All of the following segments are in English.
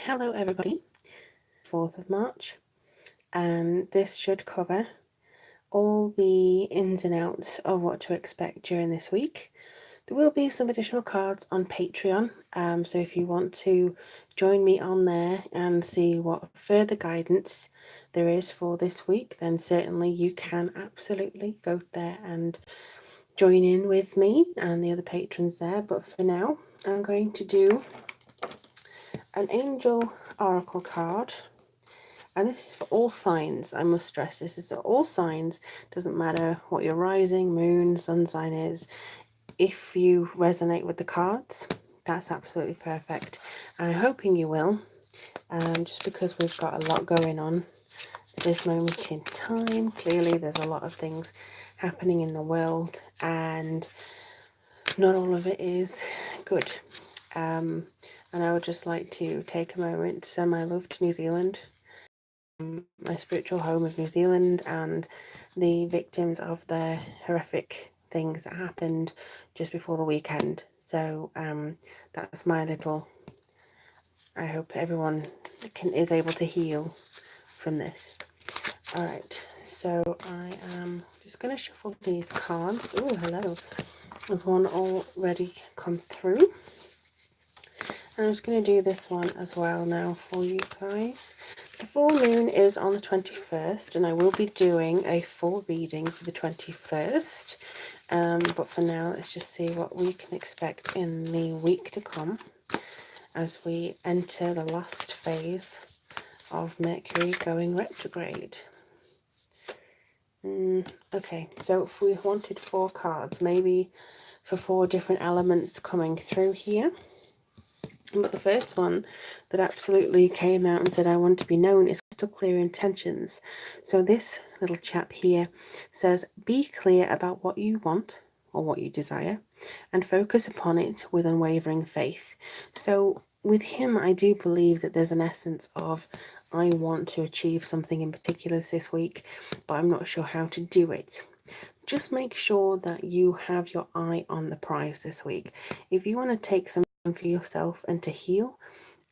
Hello everybody, 4th of March, and this should cover all the ins and outs of what to expect during this week. There will be some additional cards on Patreon, so if you want to join me on there and see what further guidance there is for this week, then certainly you can absolutely go there and join in with me and the other patrons there. But for now, I'm going to do an Angel Oracle card. And this is for all signs. I must stress this is for all signs. Doesn't matter what your rising, moon, sun sign is. If you resonate with the cards, that's absolutely perfect. And I'm hoping you will, just because we've got a lot going on at this moment in time. Clearly there's a lot of things happening in the world and not all of it is good. And I would just like to take a moment to send my love to New Zealand, my spiritual home of New Zealand, and the victims of the horrific things that happened just before the weekend. So that's my little, I hope everyone is able to heal from this. All right, so I am just going to shuffle these cards. Oh, hello. There's one already come through. I'm just going to do this one as well now for you guys. The full moon is on the 21st, and I will be doing a full reading for the 21st. But for now, let's just see what we can expect in the week to come as we enter the last phase of Mercury going retrograde. Okay, so if we wanted 4 cards, maybe for 4 different elements coming through here. But the first one that absolutely came out and said, I want to be known, is crystal clear intentions. So this little chap here says, be clear about what you want or what you desire and focus upon it with unwavering faith. So with him, I do believe that there's an essence of, I want to achieve something in particular this week, but I'm not sure how to do it. Just make sure that you have your eye on the prize this week. If you want to take some for yourself and to heal,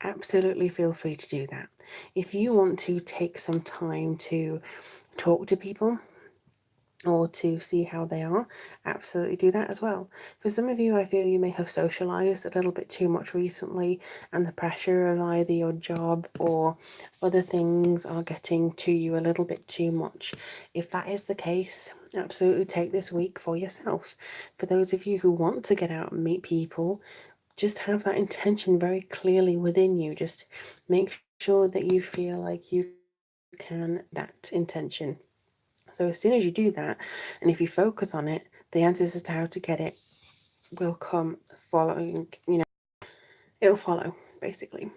absolutely feel free to do that. If you want to take some time to talk to people or to see how they are, absolutely do that as well. For some of you, I feel you may have socialized a little bit too much recently, and the pressure of either your job or other things are getting to you a little bit too much. If that is the case, absolutely take this week for yourself. For those of you who want to get out and meet people, just have that intention very clearly within you. Just make sure that you feel like you can that intention. So as soon as you do that, and if you focus on it, the answers as to how to get it will come following, it'll follow, basically.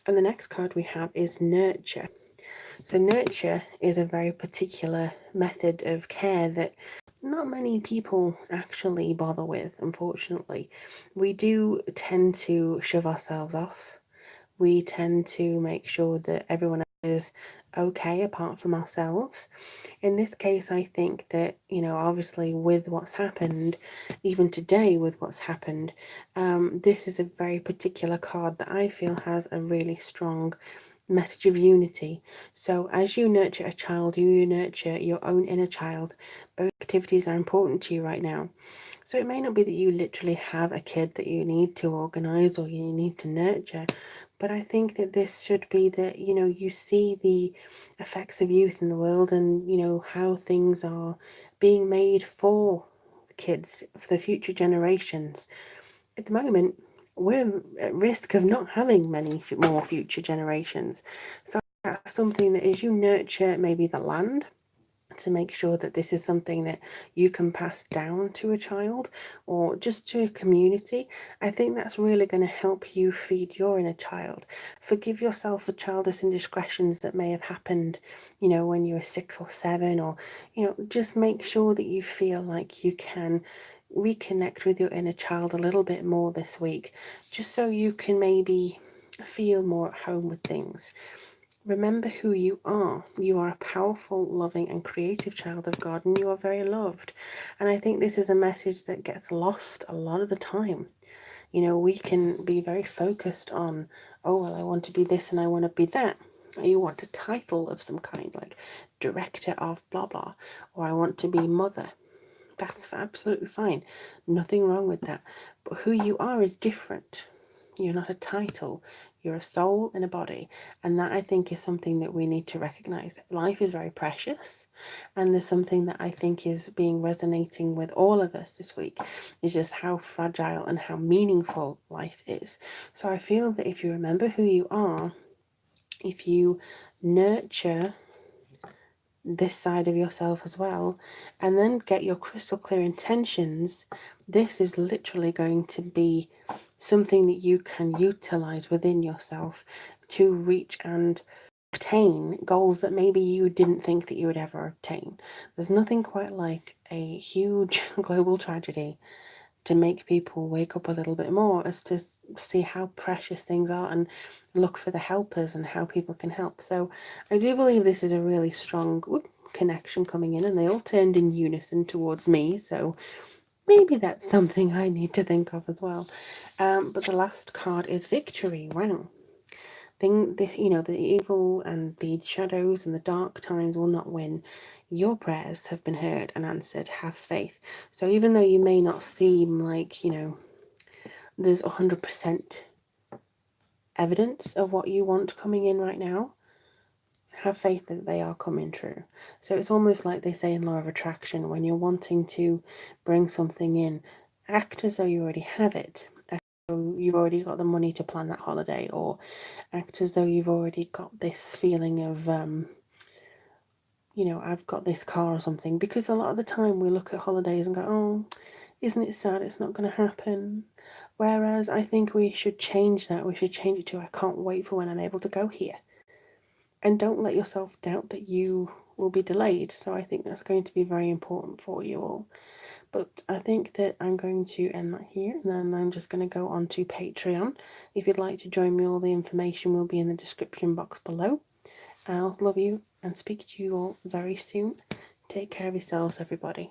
And the next card we have is nurture. So nurture is a very particular method of care that not many people actually bother with, unfortunately. We do tend to shove ourselves off. We tend to make sure that everyone else is okay apart from ourselves. In this case, I think that, obviously with what's happened, even today with what's happened, this is a very particular card that I feel has a really strong message of unity. So as you nurture a child, you nurture your own inner child. Both activities are important to you right now. So it may not be that you literally have a kid that you need to organize or you need to nurture, but I think that this should be that, you see the effects of youth in the world and, how things are being made for kids, for the future generations. At the moment, we're at risk of not having many more future generations. So that's something that as you nurture maybe the land, to make sure that this is something that you can pass down to a child or just to a community, I think that's really going to help you feed your inner child. Forgive yourself for childish indiscretions that may have happened, when you were 6 or 7, or, just make sure that you feel like you can reconnect with your inner child a little bit more this week, just so you can maybe feel more at home with things. Remember who you are. You are a powerful, loving, and creative child of God, and you are very loved. And I think this is a message that gets lost a lot of the time. You know, we can be very focused on, oh, well, I want to be this and I want to be that. You want a title of some kind, like director of blah blah, or I want to be mother. That's absolutely fine. Nothing wrong with that. But who you are is different. You're not a title. You're a soul in a body. And that, I think, is something that we need to recognize. Life is very precious. And there's something that I think is being resonating with all of us this week, is just how fragile and how meaningful life is. So I feel that if you remember who you are, if you nurture this side of yourself as well, and then get your crystal clear intentions, this is literally going to be something that you can utilize within yourself to reach and obtain goals that maybe you didn't think that you would ever obtain. There's nothing quite like a huge global tragedy to make people wake up a little bit more as to see how precious things are and look for the helpers and how people can help. So I do believe this is a really strong connection coming in, and they all turned in unison towards me, so maybe that's something I need to think of as well. But the last card is victory. Wow. This, you know, the evil and the shadows and the dark times will not win. Your prayers have been heard and answered. Have faith. So even though you may not seem like, you know, there's 100% evidence of what you want coming in right now, have faith that they are coming true. So it's almost like they say in law of attraction, when you're wanting to bring something in, act as though you already have it. So you've already got the money to plan that holiday, or act as though you've already got this feeling of, you know, I've got this car or something. Because a lot of the time we look at holidays and go, oh, isn't it sad it's not going to happen? Whereas I think we should change that. We should change it to, I can't wait for when I'm able to go here. And don't let yourself doubt that you will be delayed. So I think that's going to be very important for you all. But I think that I'm going to end that here, and then I'm just going to go on to Patreon. If you'd like to join me, all the information will be in the description box below. I'll love you and speak to you all very soon. Take care of yourselves, everybody.